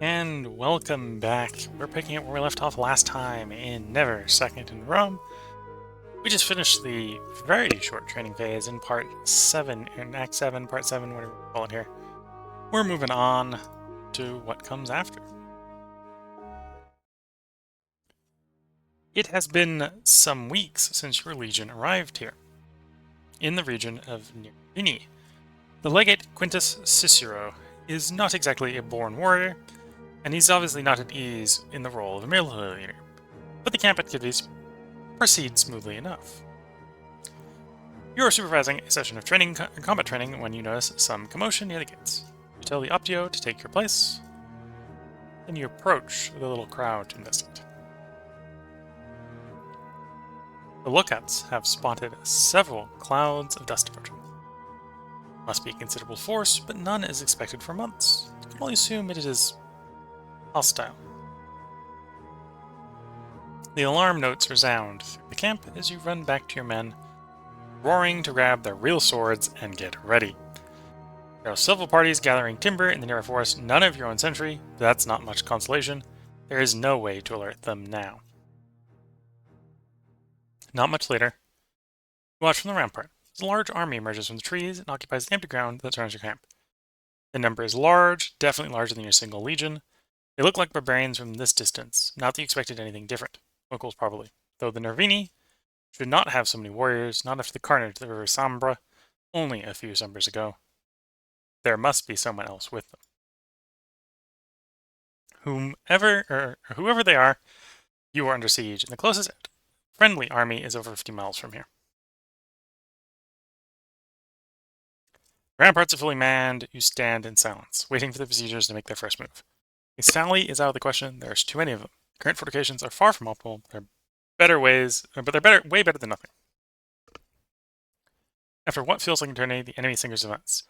And welcome back. We're picking up where we left off last time in Never Second in Rome. We just finished the very short training phase in Part 7, in Act 7, Part 7, whatever we call it here. We're moving on to what comes after. It has been some weeks since your legion arrived here, in the region of Nirvini. The legate Quintus Cicero is not exactly a born warrior, and he's obviously not at ease in the role of a military leader. But the camp activities proceed smoothly enough. You are supervising a session of combat training when you notice some commotion near the gates. You tell the Optio to take your place, then you approach the little crowd to investigate. The lookouts have spotted several clouds of dust approaching. Must be a considerable force, but none is expected for months. You can only assume it is hostile. The alarm notes resound through the camp as you run back to your men, roaring to grab their real swords and get ready. There are several parties gathering timber in the nearby forest, none of your own sentry, but that's not much consolation. There is no way to alert them now. Not much later, you watch from the rampart. A large army emerges from the trees and occupies the empty ground that surrounds your camp. The number is large, definitely larger than your single legion. They look like barbarians from this distance, not that you expected anything different. Locals probably. Though the Nervini should not have so many warriors, not after the carnage of the River Sambra only a few summers ago. There must be someone else with them. Whoever they are, you are under siege, and the closest friendly army is over 50 miles from here. Ramparts are fully manned. You stand in silence, waiting for the besiegers to make their first move. A sally is out of the question. There's too many of them. Current fortifications are far from optimal. They're way better than nothing. After what feels like an eternity, the enemy singers advance.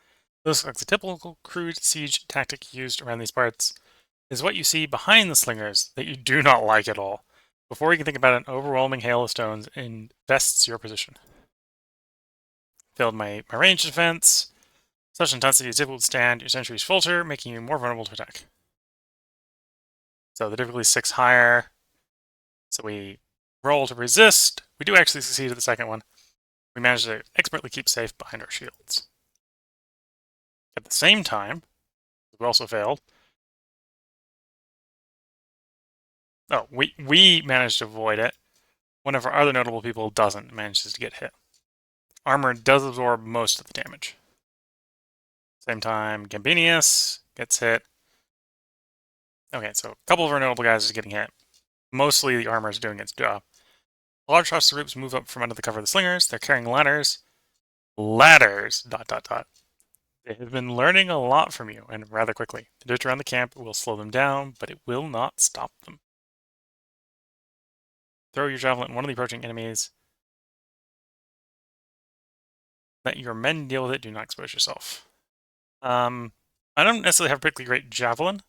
This looks like the typical crude siege tactic used around these parts. Is what you see behind the slingers that you do not like at all. Before you can think about it, an overwhelming hail of stones invests your position. Failed my range defense. Such intensity is difficult to stand. Your sentries falter, making you more vulnerable to attack. So the difficulty is 6 higher. So we roll to resist. We do actually succeed at the second one. We manage to expertly keep safe behind our shields. At the same time, we also failed. Oh, we managed to avoid it. One of our other notable people doesn't, manages to get hit. Armor does absorb most of the damage. Same time, Gambinius gets hit. Okay, so a couple of our notable guys are getting hit. Mostly the armor is doing its job. A large host of groups move up from under the cover of the slingers. They're carrying ladders. Ladders, ... They have been learning a lot from you, and rather quickly. The dirt around the camp will slow them down, but it will not stop them. Throw your javelin at one of the approaching enemies. Let your men deal with it. Do not expose yourself. I don't necessarily have a particularly great javelin.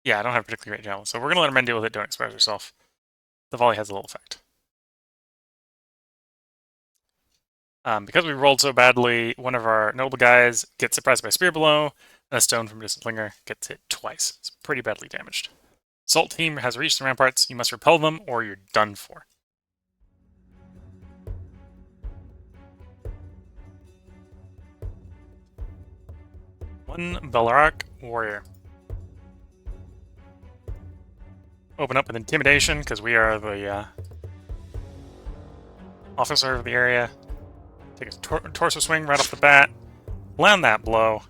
Yeah, I don't have a particularly great javelin, so we're going to let our men deal with it. Don't expose yourself. The volley has a little effect. Because we rolled so badly, one of our noble guys gets surprised by a spear blow, and a stone from a distant slinger gets hit twice. It's pretty badly damaged. Assault team has reached the ramparts. You must repel them, or you're done for. One Belarac warrior. Open up with intimidation, because we are the officer of the area. Take a torso swing right off the bat. Land that blow.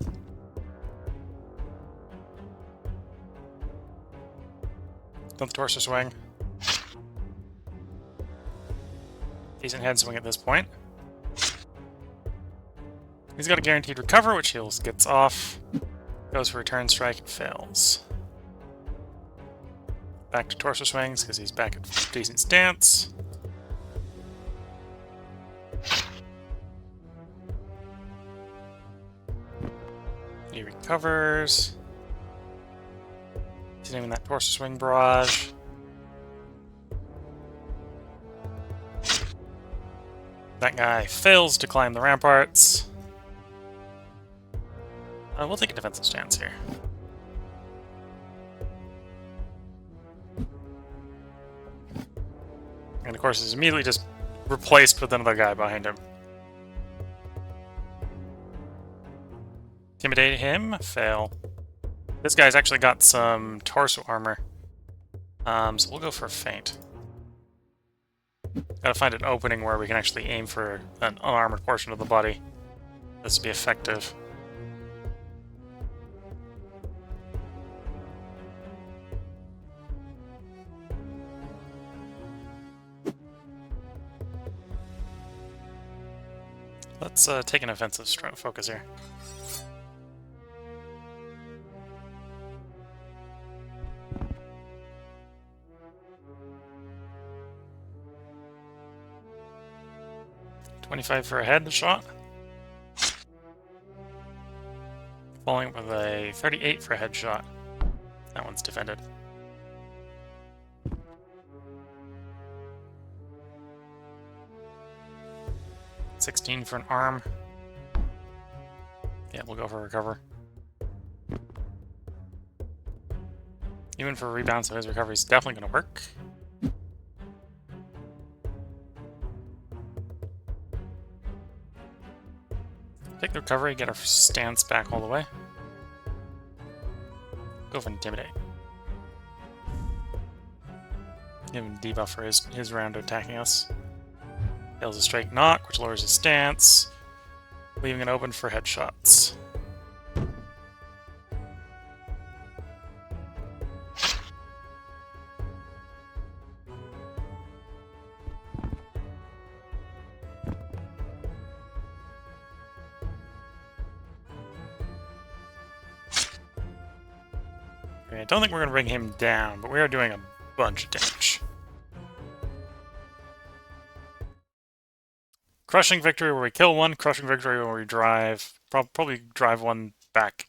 Don't the torso swing. Decent head swing at this point. He's got a guaranteed recover, which he gets off. Goes for return strike and fails. Back to torso swings because he's back at decent stance. He recovers. He's naming that torso swing barrage. That guy fails to climb the ramparts. We'll take a defensive stance here. And of course, is immediately just replaced with another guy behind him. Intimidate him? Fail. This guy's actually got some torso armor. So we'll go for a feint. Gotta find an opening where we can actually aim for an unarmored portion of the body. This would be effective. Let's take an offensive focus here. $25 for a headshot. Following with a 38 for a headshot. That one's defended. $16 for an arm. Yeah, we'll go for recover. Even for rebound, so his recovery is definitely going to work. Take the recovery, get our stance back all the way. Go for Intimidate. Give him debuff for his round of attacking us. Fails a straight knock, which lowers his stance, leaving it open for headshots. Okay, I don't think we're going to bring him down, but we are doing a bunch of damage. Crushing victory where we kill one, crushing victory where we drive, probably drive one back.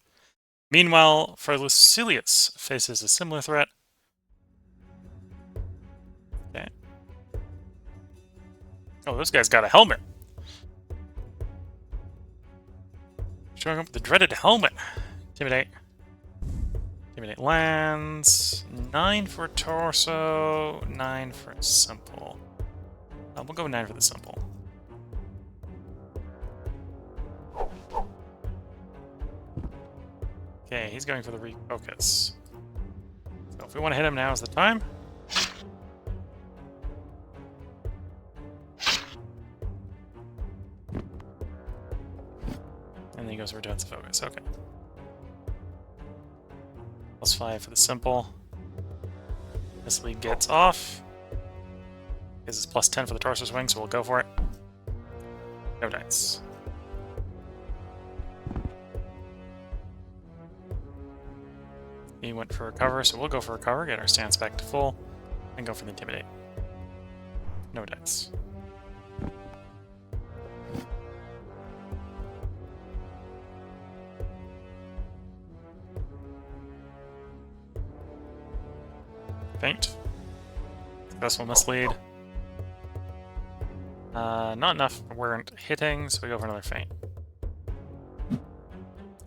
Meanwhile, for Lucilius faces a similar threat. Okay. Oh, this guy's got a helmet. Showing up with the dreaded helmet. Intimidate. Intimidate lands. 9 for torso, 9 for simple. We'll go 9 for the simple. Okay, he's going for the refocus. So if we want to hit him, now is the time. And then he goes for defensive focus. Okay. +5 for the simple. This lead gets off. This is +10 for the torso swing, so we'll go for it. No dice. He went for recover, so we'll go for recover, get our stance back to full, and go for the intimidate. No dice. Feint. Successful mislead. Not enough weren't hitting, so we go for another feint.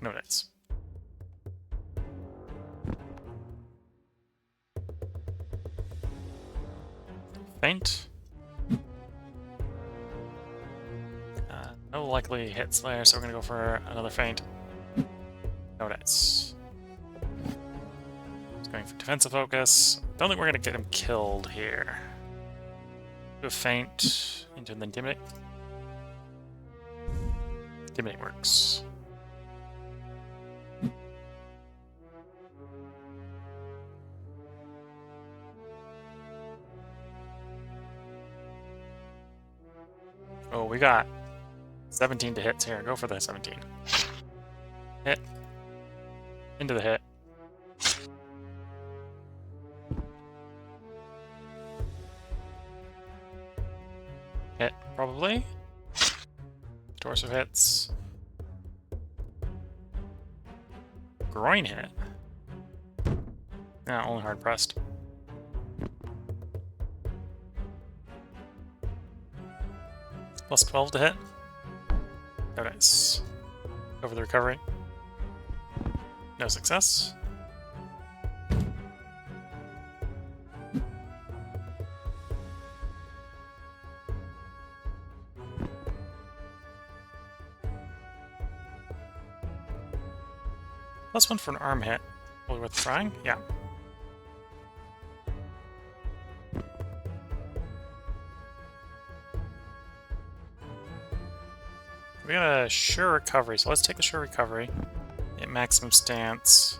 No dice. Feint. No likely hits there, so we're gonna go for another feint. No dice. He's going for defensive focus. Don't think we're gonna get him killed here. Do a feint into the intimidate. Intimidate works. Oh, we got 17 to hits here. Go for the 17. Hit. Into the hit. Hit, probably. Torso hits. Groin hit. Nah, only hard pressed. +12 to hit. No dice. Go for the recovery. No success. +1 for an arm hit. Totally worth trying? Yeah. We got a sure recovery, so let's take the sure recovery. Get maximum stance.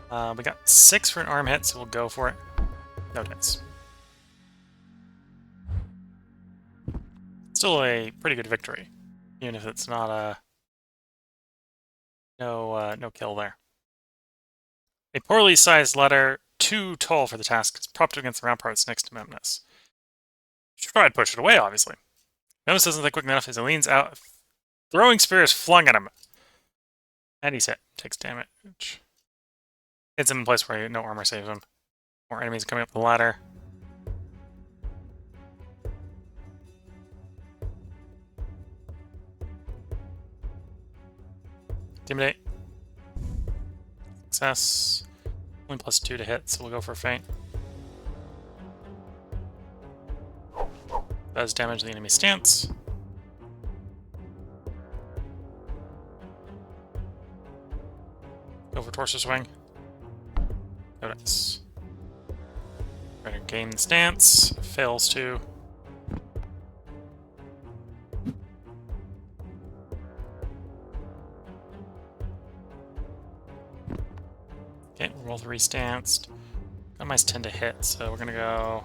We got 6 for an arm hit, so we'll go for it. No dice. Still a pretty good victory, even if it's not a no kill there. A poorly sized ladder, too tall for the task, is propped against the round parts next to Memnus. Should try to push it away, obviously. Memnus doesn't think quick enough as he leans out. Throwing spear is flung at him. And he's hit. Takes damage. Hits him in a place where no armor saves him. More enemies coming up the ladder. Intimidate. Success. Only +2 to hit, so we'll go for a feint. Does damage to the enemy stance. Go for torso swing. No dice. Try to gain the stance. Fails to. Okay, we're both restanced. Got -10 to hit, so we're gonna go.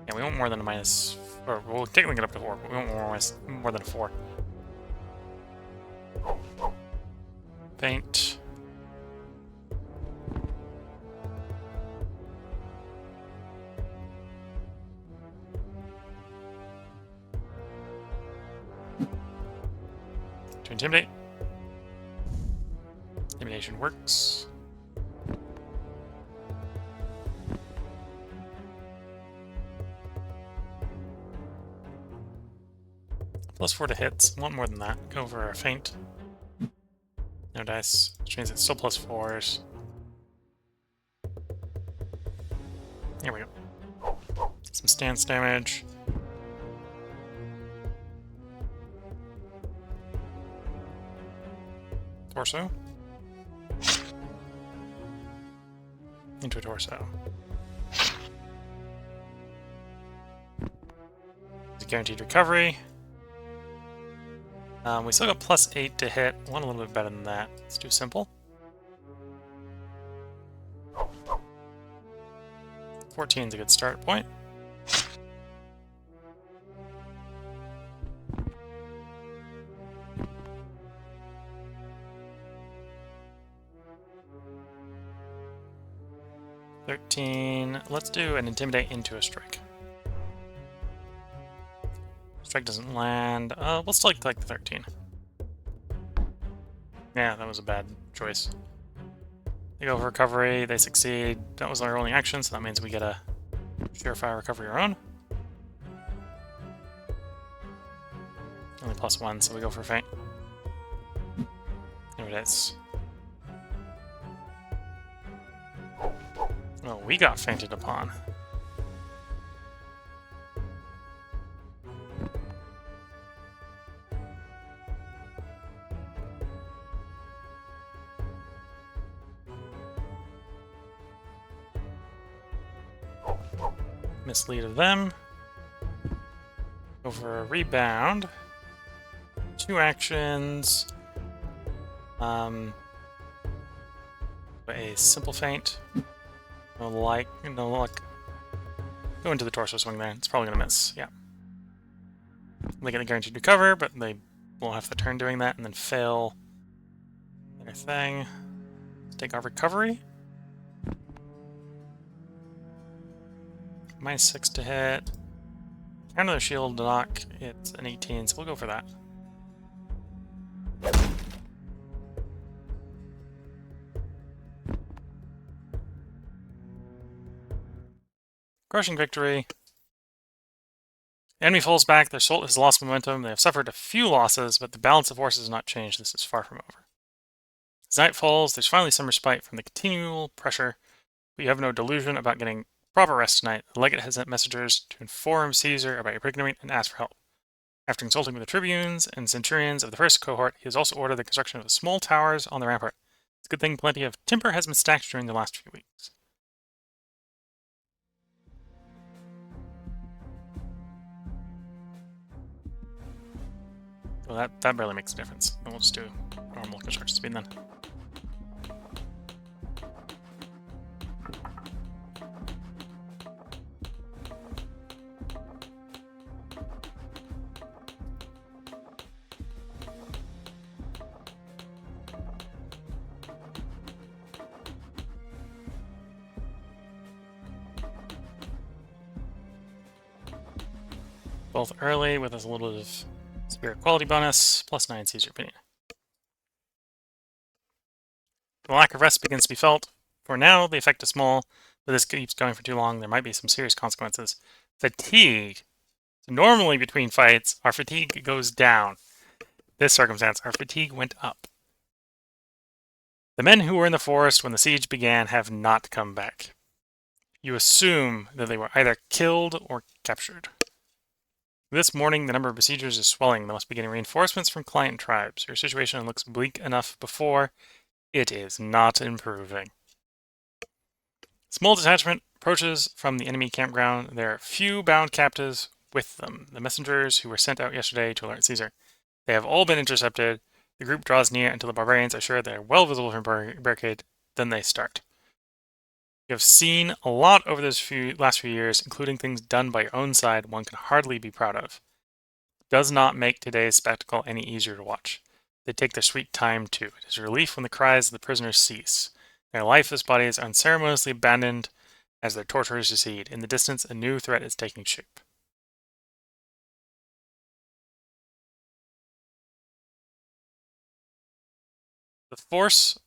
Yeah, we want more than a minus. Or we'll technically get up to 4, but we want more than a 4. Feint. To intimidate. Intimidation works. +4 to hits. Want more than that. Go for a feint. No dice, which means it's still +4s. Here we go. Some stance damage. Torso. Into a torso. It's a guaranteed recovery. We still got +8 to hit. One a little bit better than that. Let's do simple. 14 is a good start point. Let's do an intimidate into a strike. Strike doesn't land. We'll still like the 13. Yeah, that was a bad choice. They go for recovery, they succeed. That was our only action, so that means we get a surefire recovery our own. Only +1, so we go for feint. Here it is. Oh, we got feinted upon. Mislead of them. Go for a rebound. 2 actions. A simple feint. No luck. Go into the torso swing there. It's probably gonna miss. Yeah. They get a guaranteed recover, but they won't have the turn doing that, and then fail their thing. Take our recovery. -6 to hit. Counter the shield knock. It's an 18, so we'll go for that. Crushing victory. The enemy falls back. Their soul has lost momentum. They have suffered a few losses, but the balance of forces has not changed. This is far from over. As night falls, there's finally some respite from the continual pressure, but you have no delusion about getting proper rest tonight. The legate has sent messengers to inform Caesar about your predicament and ask for help. After consulting with the tribunes and centurions of the first cohort, he has also ordered the construction of small towers on the rampart. It's a good thing plenty of timber has been stacked during the last few weeks. Well, that barely makes a difference. Then we'll just do normal construction speed then. Both early with a little bit of spirit quality bonus, +9 Caesar opinion. The lack of rest begins to be felt. For now, the effect is small, but this keeps going for too long, there might be some serious consequences. Fatigue. So normally between fights, our fatigue goes down. This circumstance, our fatigue went up. The men who were in the forest when the siege began have not come back. You assume that they were either killed or captured. This morning, the number of besiegers is swelling. They must be getting reinforcements from client tribes. Your situation looks bleak enough before. It is not improving. Small detachment approaches from the enemy campground. There are few bound captives with them, the messengers who were sent out yesterday to alert Caesar. They have all been intercepted. The group draws near until the barbarians are sure they are well visible from barricade. Then they start. You have seen a lot over those last few years, including things done by your own side one can hardly be proud of. Does not make today's spectacle any easier to watch. They take their sweet time too. It is a relief when the cries of the prisoners cease. Their lifeless bodies are unceremoniously abandoned as their torturers recede. In the distance, a new threat is taking shape. The force,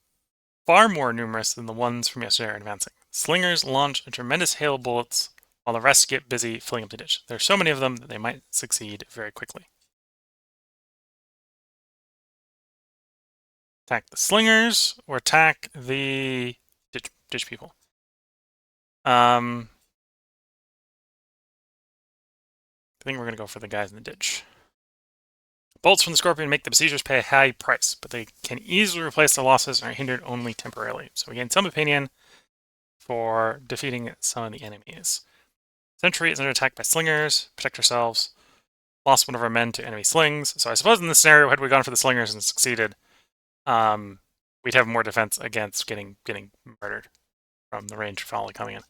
far more numerous than the ones from yesterday, are advancing. Slingers launch a tremendous hail of bullets, while the rest get busy filling up the ditch. There are so many of them that they might succeed very quickly. Attack the slingers, or attack the ditch people. I think we're going to go for the guys in the ditch. Bolts from the Scorpion make the besiegers pay a high price, but they can easily replace their losses and are hindered only temporarily. So we gain some opinion for defeating some of the enemies. Sentry is under attack by slingers. Protect ourselves. Lost one of our men to enemy slings. So I suppose in this scenario, had we gone for the slingers and succeeded, we'd have more defense against getting murdered from the range of volley coming in.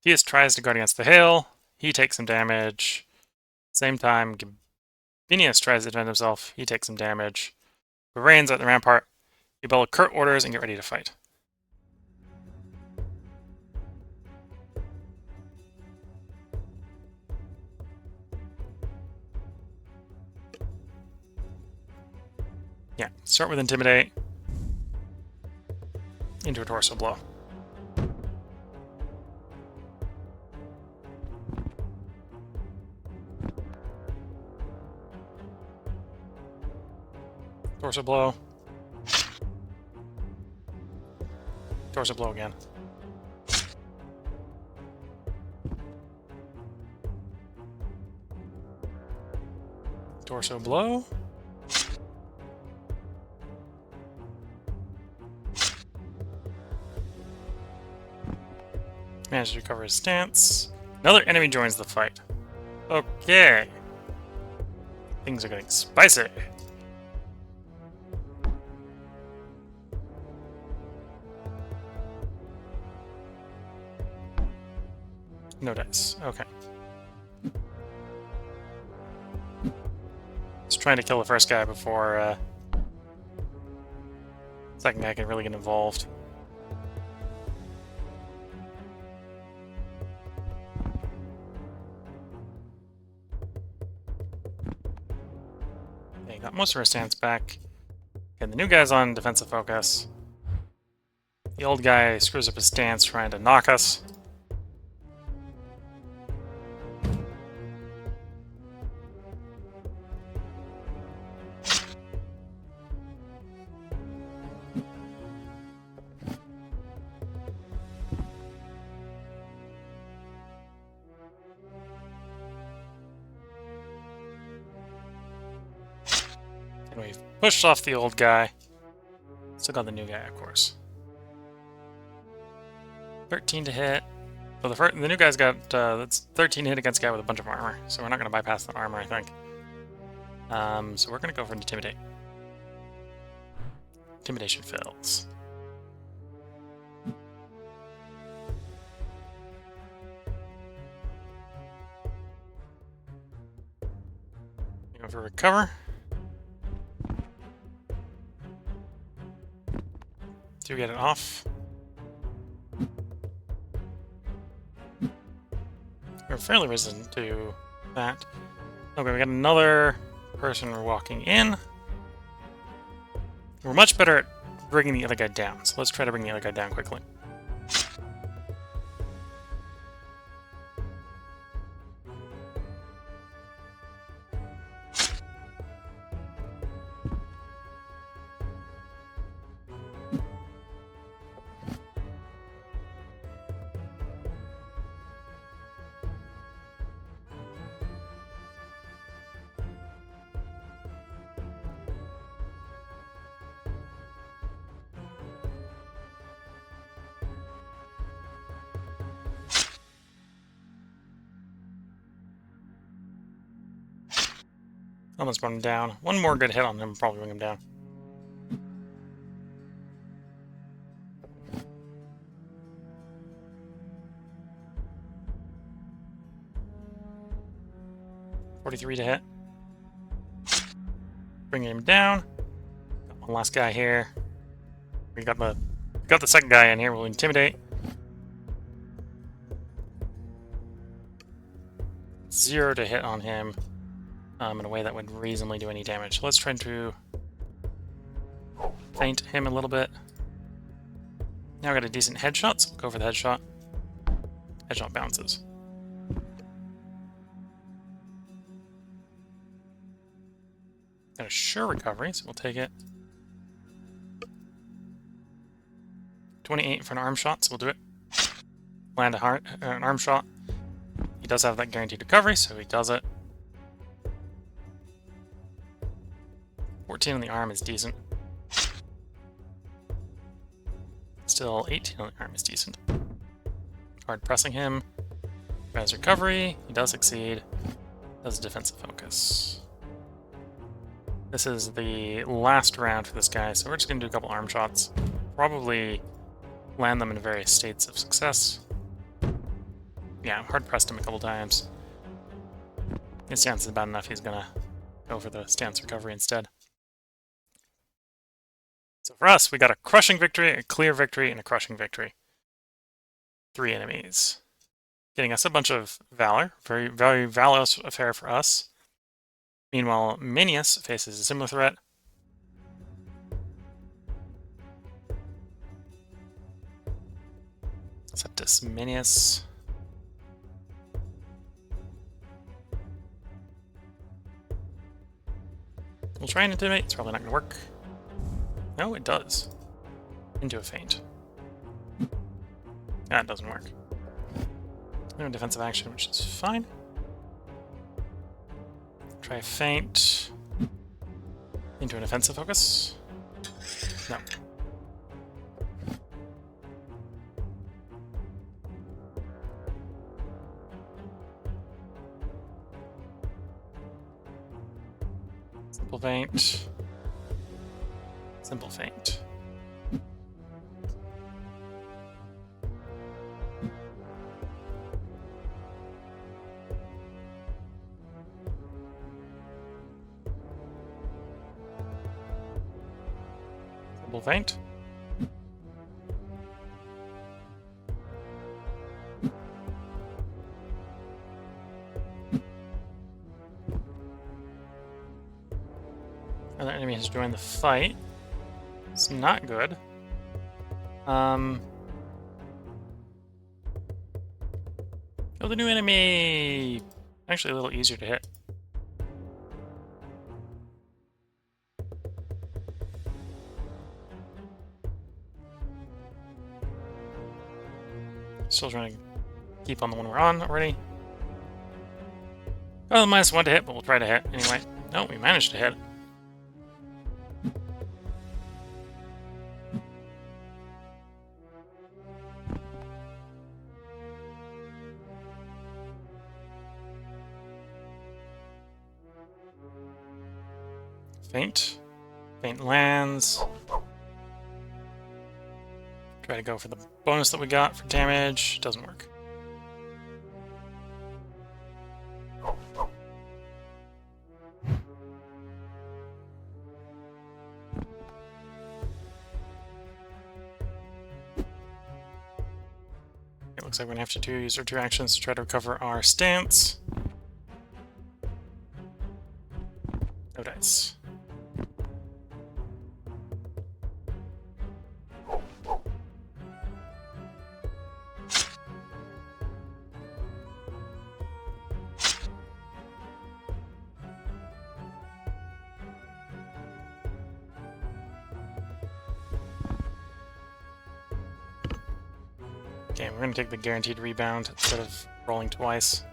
Theus tries to guard against the hail. He takes some damage. Same time, Gabinius tries to defend himself. He takes some damage. Barbarians at the rampart. You bellow curt orders and get ready to fight. Yeah, start with Intimidate. Into a torso blow. Torso blow. Torso blow again. Torso blow. Managed to recover his stance. Another enemy joins the fight. Okay. Things are getting spicy. No dice. Okay. Just trying to kill the first guy before second guy can really get involved. Okay, got most of our stance back. Okay, the new guy's on defensive focus. The old guy screws up his stance trying to knock us. pushed off the old guy. Still got the new guy, of course. 13 to hit. So the new guy's got that's 13 to hit against a guy with a bunch of armor. So we're not going to bypass that armor, I think. So we're going to go for Intimidate. Intimidation fails. Go for Recover. Do get it off. We're fairly resistant to that. Okay, we got another person walking in. We're much better at bringing the other guy down, so let's try to bring the other guy down quickly. Almost brought him down. One more good hit on him will probably bring him down. $43 to hit. Bringing him down. Got one last guy here. We got the second guy in here. We'll Intimidate. 0 to hit on him. In a way that would reasonably do any damage. So let's try to feint him a little bit. Now I got a decent headshot, so we'll go for the headshot. Headshot bounces. Got a sure recovery, so we'll take it. 28 for an arm shot, so we'll do it. Land an arm shot. He does have that guaranteed recovery, so he does it. 14 on the arm is decent. Still 18 on the arm is decent. Hard pressing him. Has recovery. He does succeed. Does defensive focus. This is the last round for this guy, so we're just going to do a couple arm shots. Probably land them in various states of success. Yeah, hard pressed him a couple times. His stance is bad enough, he's going to go for the stance recovery instead. So for us, we got a crushing victory, a clear victory, and a crushing victory. 3 enemies. Getting us a bunch of valor. Very, very valorous affair for us. Meanwhile, Minius faces a similar threat. Septus Minius. We'll try and intimidate. It's probably not going to work. No, it does. Into a feint. That doesn't work. No defensive action, which is fine. Try a feint. Into an offensive focus. No. Simple feint. Simple feint. Simple feint. Another enemy has joined the fight. It's not good. Oh, the new enemy! Actually a little easier to hit. Still trying to keep on the one we're on already. Oh, -1 to hit, but we'll try to hit anyway. No, we managed to hit. Faint. Faint lands. Try to go for the bonus that we got for damage. Doesn't work. It looks like we're going to have to use our 2 actions to try to recover our stance. No dice. Okay, we're going to take the guaranteed rebound instead of rolling twice.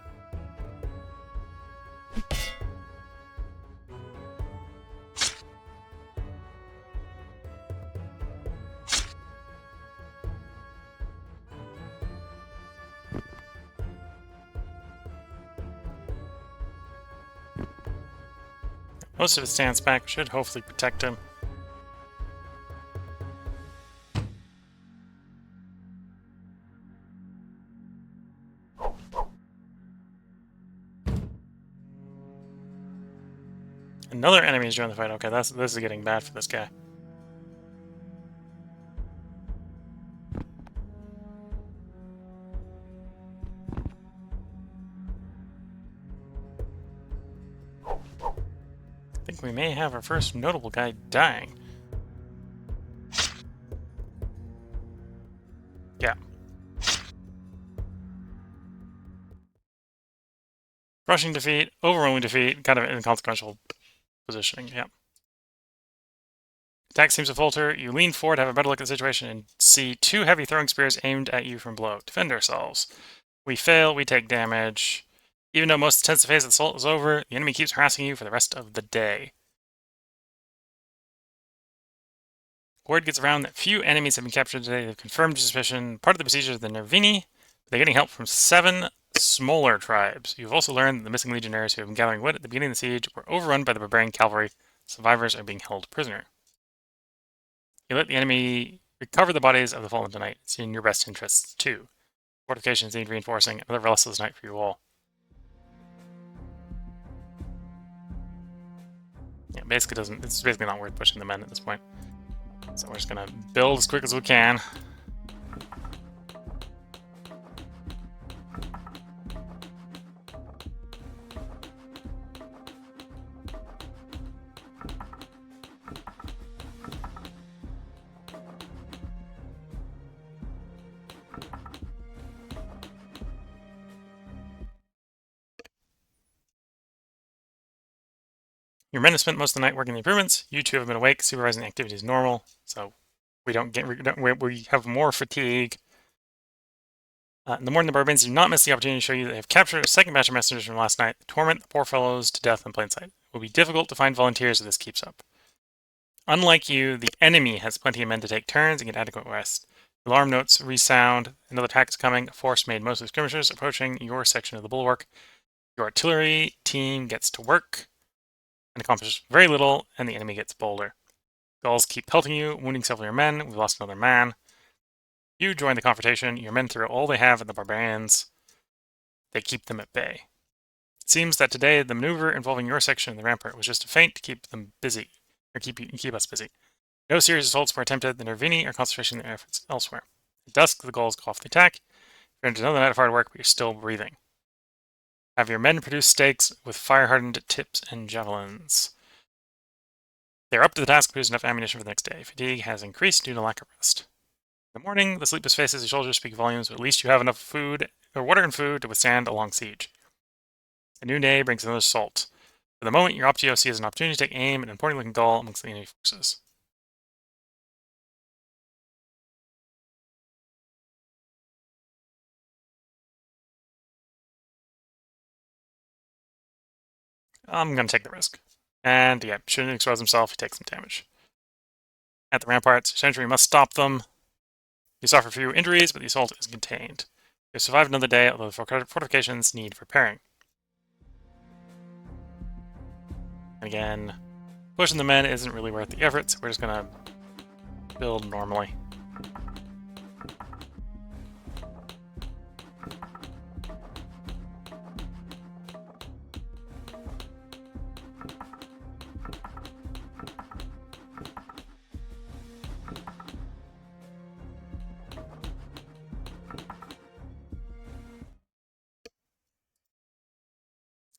Most of his stance back should hopefully protect him. Another enemy is joining the fight. Okay, this is getting bad for this guy. I think we may have our first notable guy dying. Yeah. Rushing defeat, overwhelming defeat, kind of inconsequential positioning, yeah. Attack seems to falter. You lean forward, have a better look at the situation, and see 2 heavy throwing spears aimed at you from below. Defend ourselves. We fail, we take damage. Even though most intensive phase of the assault is over, the enemy keeps harassing you for the rest of the day. Word gets around that few enemies have been captured today. They've confirmed your suspicion. Part of the procedure is the Nervini. They're getting help from 7 smaller tribes. You've also learned that the missing legionnaires who have been gathering wood at the beginning of the siege were overrun by the barbarian cavalry. Survivors are being held prisoner. You let the enemy recover the bodies of the fallen tonight. It's in your best interests, too. Fortifications need reinforcing. Another restless night for you all. Yeah, it's basically not worth pushing the men at this point. So we're just gonna build as quick as we can. Your men have spent most of the night working the improvements. You 2 have been awake, supervising the activity is normal, so we have more fatigue. In the morning, the barbarians do not miss the opportunity to show you that they have captured a second batch of messengers from last night. They torment the poor fellows to death in plain sight. It will be difficult to find volunteers if this keeps up. Unlike you, the enemy has plenty of men to take turns and get adequate rest. Alarm notes resound. Another attack is coming. A force made mostly skirmishers approaching your section of the bulwark. Your artillery team gets to work and accomplishes very little, and the enemy gets bolder. Gulls keep pelting you, wounding several of your men. We've lost another man. You join the confrontation. Your men throw all they have at the barbarians. They keep them at bay. It seems that today the maneuver involving your section of the rampart was just a feint to keep them busy, or keep us busy. No serious assaults were attempted. The Nervini are concentrating their efforts elsewhere. At dusk, the Gauls go off the attack. You're into another night of hard work, but you're still breathing. Have your men produce stakes with fire-hardened tips and javelins. They're up to the task to produce enough ammunition for the next day. Fatigue has increased due to lack of rest. In the morning, the sleepless faces of your soldiers speak volumes, but at least you have enough food, or water and food, to withstand a long siege. A new day brings another assault. For the moment, your Optio sees an opportunity to take aim at an important-looking Gaul amongst the enemy forces. I'm going to take the risk. And yeah, shouldn't expose himself, he takes some damage. At the ramparts, Sentry must stop them. You suffer a few injuries, but the assault is contained. You have survived another day, although the fortifications need repairing. And again, Pushing the men isn't really worth the effort, so we're just gonna build normally.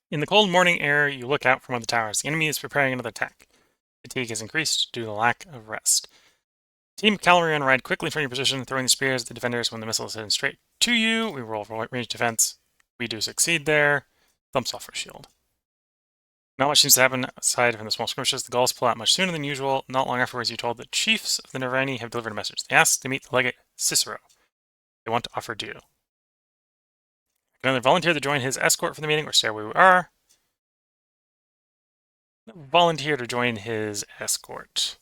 In the cold morning air, you look out from one of the towers. The enemy is preparing another attack. Fatigue has increased due to the lack of rest. Team cavalrymen ride quickly from your position, throwing the spears at the defenders when the missiles hit straight to you. We roll for range defense. We do succeed there. Thumps off our shield. Not much seems to happen aside from the small skirmishes. The Gauls pull out much sooner than usual. Not long afterwards, you're told that chiefs of the Nervani have delivered a message. They ask to meet the legate Cicero. They want to offer due. You can either volunteer to join his escort for the meeting or stay where we are. Volunteer to join his escort.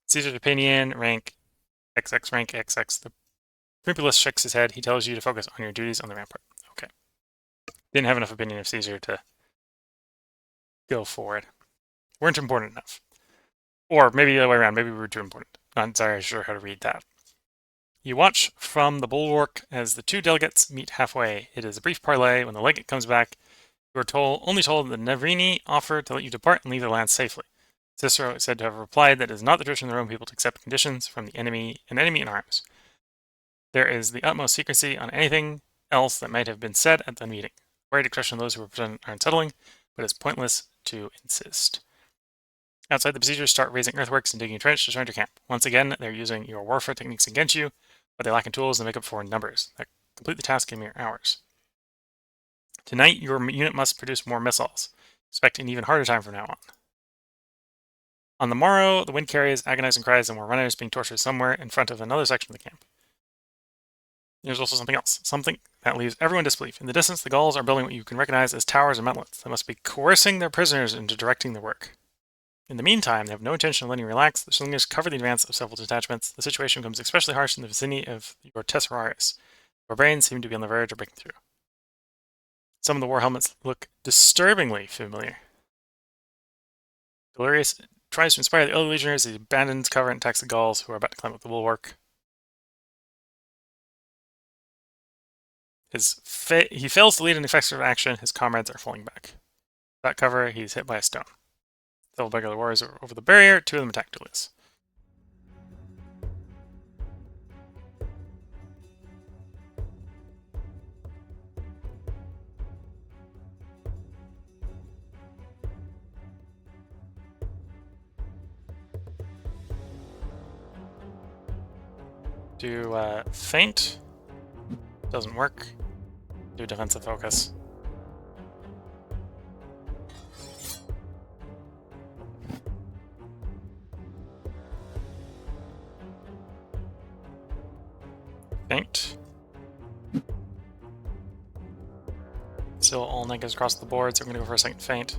Caesar's opinion, rank XX, rank XX. The Primpulus shakes his head. He tells you to focus on your duties on the rampart. Okay. Didn't have enough opinion of Caesar to go for it. Weren't important enough. Or maybe the other way around. Maybe we were too important. Not entirely sure how to read that. You watch from the bulwark as the two delegates meet halfway. It is a brief parley. When the legate comes back, you are only told that the Nervini offer to let you depart and leave their land safely. Cicero is said to have replied that it is not the tradition of the Roman people to accept conditions from an enemy in arms. There is the utmost secrecy on anything else that might have been said at the meeting. Wary discretion of those who are present are unsettling, but it's pointless to insist. Outside, the besiegers start raising earthworks and digging a trench to surround your camp. Once again, they're using your warfare techniques against you, but they lack in tools and make up for in numbers that complete the task in mere hours. Tonight, your unit must produce more missiles. Expect an even harder time from now on. On the morrow, the wind carries agonizing cries and more runners being tortured somewhere in front of another section of the camp. There's also something else, something that leaves everyone in disbelief. In the distance, the Gauls are building what you can recognize as towers and mantlettes. They must be coercing their prisoners into directing their work. In the meantime, they have no intention of letting you relax. The slingers cover the advance of several detachments. The situation becomes especially harsh in the vicinity of your Tessararius. Barbarians seem to be on the verge of breaking through. Some of the war helmets look disturbingly familiar. Galerius tries to inspire the other legionaries. He abandons cover and attacks the Gauls, who are about to climb up the bulwark. He fails to lead an effective action. His comrades are falling back. Without cover, he's hit by a stone. Several regular warriors are over the barrier. Two of them attack Tullius. Do feint. Doesn't work. Do defensive focus. Feint. Still all negatives across the board, so we're gonna go for a second feint.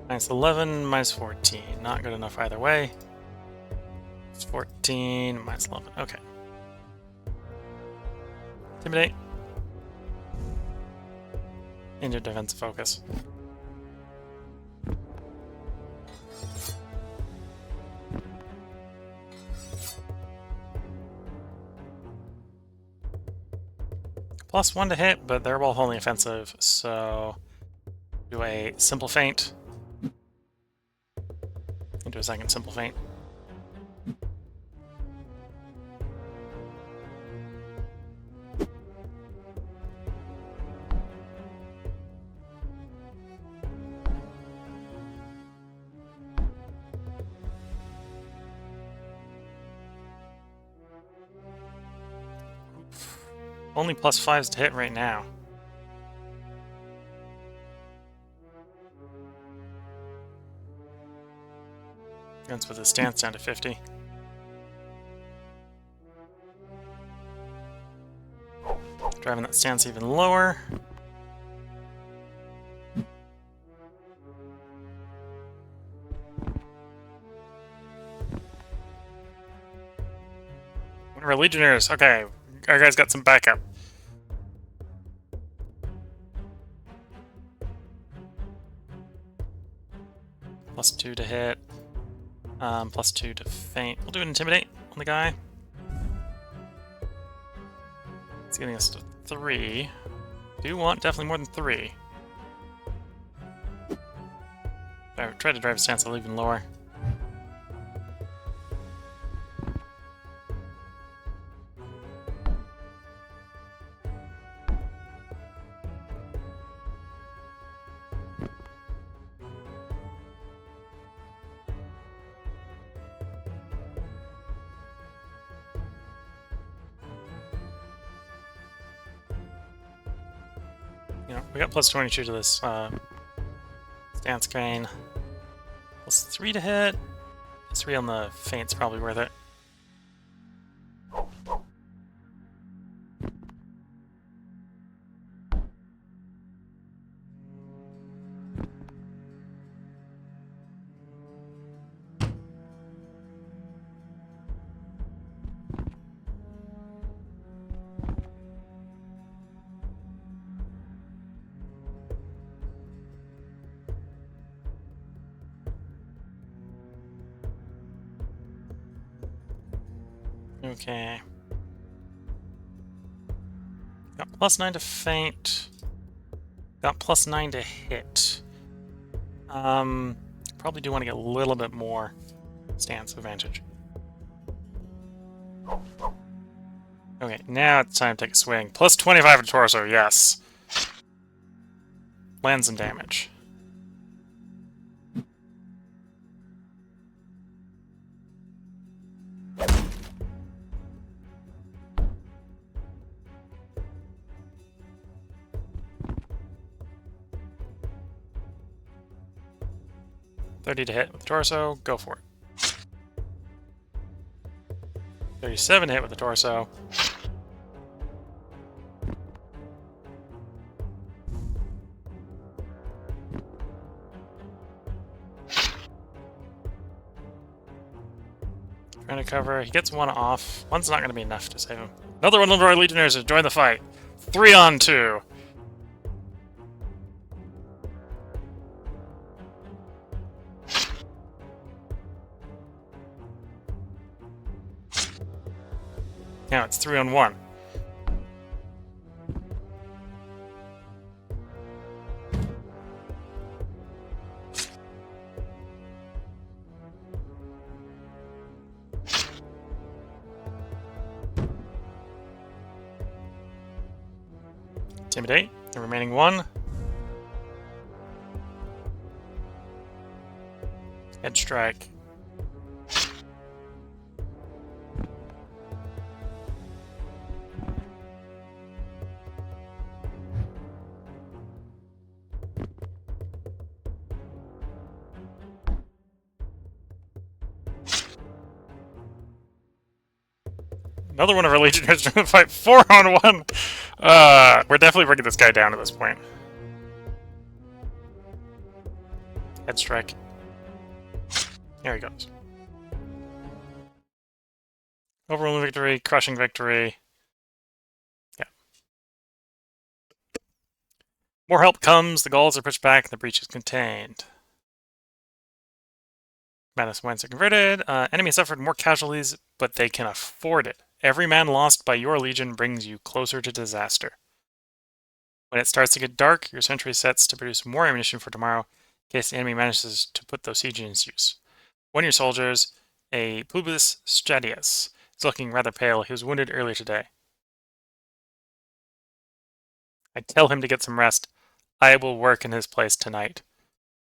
Minus 11, minus 14. Not good enough either way. It's 14, minus 11. Okay. Intimidate. Into defensive focus. +1 to hit, but they're both only offensive, so do a simple feint. Into a second simple feint. Only +5s to hit right now. That's with his stance down to 50. Driving that stance even lower. Our Legionnaires. Okay, our guys got some backup. +2 to hit. +2 to feint. We'll do an Intimidate on the guy. It's getting us to 3. Do want definitely more than 3. I tried to drive his stance a little even lower. You know, we got +22 to this stance crane. +3 to hit. +3 on the feint's probably worth it. Okay. Got +9 to feint. Got +9 to hit. Probably do want to get a little bit more stance advantage. Okay, now it's time to take a swing. +25 to torso, yes. Land some damage. $30 to hit with the torso, go for it. $37 to hit with the torso. Trying to cover. He gets 1 off. 1's not going to be enough to save him. Another one of our Legionnaires has joined the fight. 3 on 2. Now it's 3 on 1. Intimidate, the remaining 1. Head strike. Another one of our Legionnaires trying to fight 4 on 1. We're definitely bringing this guy down at this point. Head strike. There he goes. Overwhelming victory, crushing victory. Yeah. More help comes, the Gauls are pushed back, and the breach is contained. Madness Wines are converted. Enemy suffered more casualties, but they can afford it. Every man lost by your legion brings you closer to disaster. When it starts to get dark, your sentry sets to produce more ammunition for tomorrow, in case the enemy manages to put those siege units in use. One of your soldiers, a Publius Stratius, is looking rather pale. He was wounded earlier today. I tell him to get some rest. I will work in his place tonight.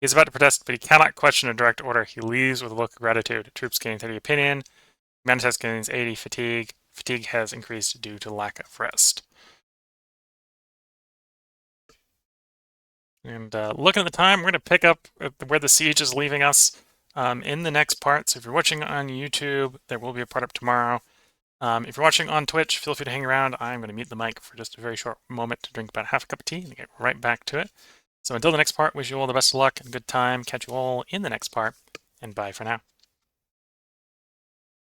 He is about to protest, but he cannot question a direct order. He leaves with a look of gratitude. Troops gain 30 opinion. Manifest gains 80 fatigue. Fatigue has increased due to lack of rest. And looking at the time, we're going to pick up where the siege is leaving us in the next part. So if you're watching on YouTube, there will be a part up tomorrow. If you're watching on Twitch, feel free to hang around. I'm going to mute the mic for just a very short moment to drink about half a cup of tea and get right back to it. So until the next part, wish you all the best of luck and good time. Catch you all in the next part, and bye for now.